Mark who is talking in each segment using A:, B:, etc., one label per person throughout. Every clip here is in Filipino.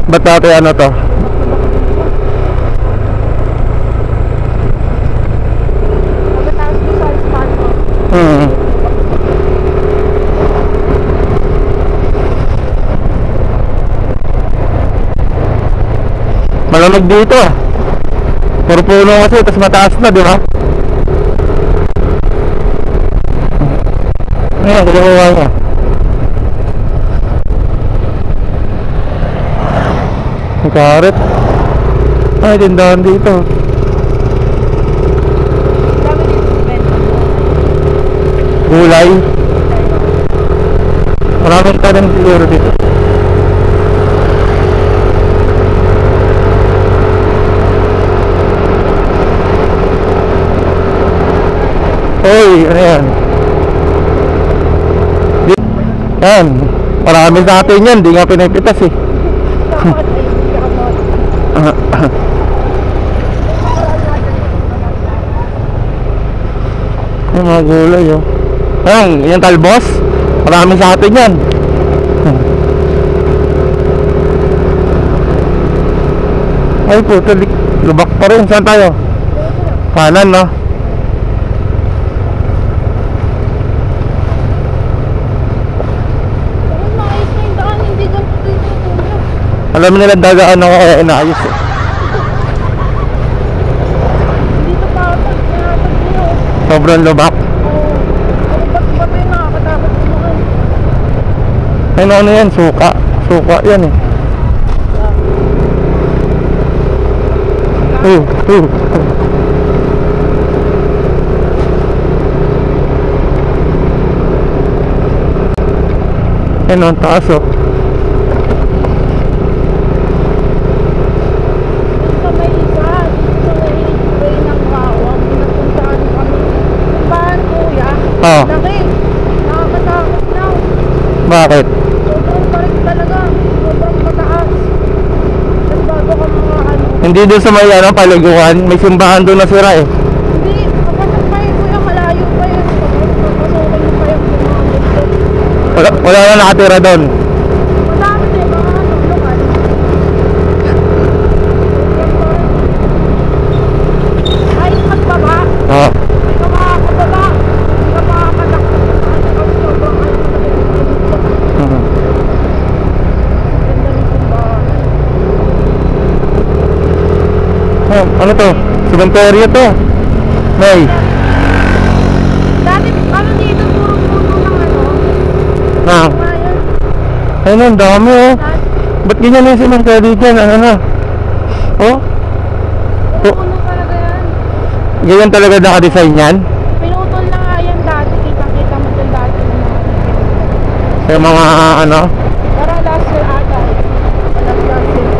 A: Ba't dati ano to?
B: Pagkatapos ko sa span mo.
A: Malamig dito. Puro puno kasi, tapos mataas na, di ba? Ayan, kulawa nga. Karet. Ay, tindahan dito.
B: Dami dito benta.
A: Gulay. Maraming tanim siguro dito. Hoy, ano yan? Yan. Marami sa atin yan. Di nga pinapitas eh.
B: Kamot eh, kamot.
A: Yung mga gulay oh. Ayan, yung talbos. Marami sa atin yan. Ay puto, lubak pa rin. Saan tayo? Kanan no?
B: Ayun, maayos na yung daan, hindi ganito dito.
A: Alam nila dagaan ako kaya inaayos eh.
B: Dito pa ako pag niyo.
A: Sobrang lubak.
B: Ano ba't yung nakakatakot naman?
A: Ay ano yan, suka. Suka yan eh. Yan ang taas oh.
B: Sa may isa, dito sa may way ng Bawang, pinapuntahan kami. Kumbahan kuya,
A: Oh.
B: laki. Nakakatakot na.
A: Bakit?
B: Sobrang parik talaga. Sobrang mataas. Tapos bago ka mga ano.
A: Hindi doon sa may ano, paliguan. May simbahan doon na sira eh.
B: Hindi, kapasok pa yun kuya, malayo pa yun. Papasokan mo pa yung gumamit doon.
A: Wala na nakatira doon.
B: Madami din, mga lugar. Kahit magbaba,
A: Oo.
B: hindi ka makakababa. Hindi ka makakatakot. Sobrang ano talaga.
A: Mhm.
B: Ganda ng simbahan.
A: Ano to? Cementerio to. May.
B: Dati, ano dito, puro puno ng ano.
A: Ah.
B: Ngayon,
A: Ayun ang dami oh.
B: dati,
A: Ba't ganyan yung cementerio dyan? Ano na? Oh?
B: puro puno talaga yan.
A: Ganyan talaga nakadesign yan?
B: Pinutol na nga yan dati. Kita-kita mo dyan dati ng mga
A: Sa mga ano?
B: parang last year ata. Last year.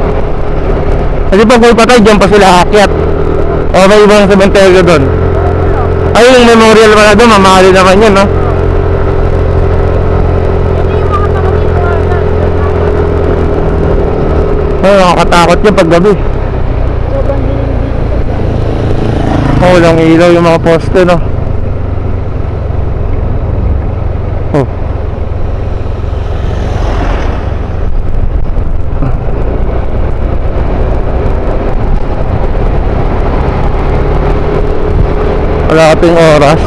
A: Kasi pag may patay, dyan pa sila aakyat. O may ibang cementerio doon. Ay, yung memorial pala doon, mamahali naman yun, no?
B: Ito yung mga tanongin ko ata.
A: Ay, nakakatakot yun pag gabi.
B: Sobrang dinindito.
A: Oh, walang ilaw yung mga poste, no? Oh. Wala kating oras.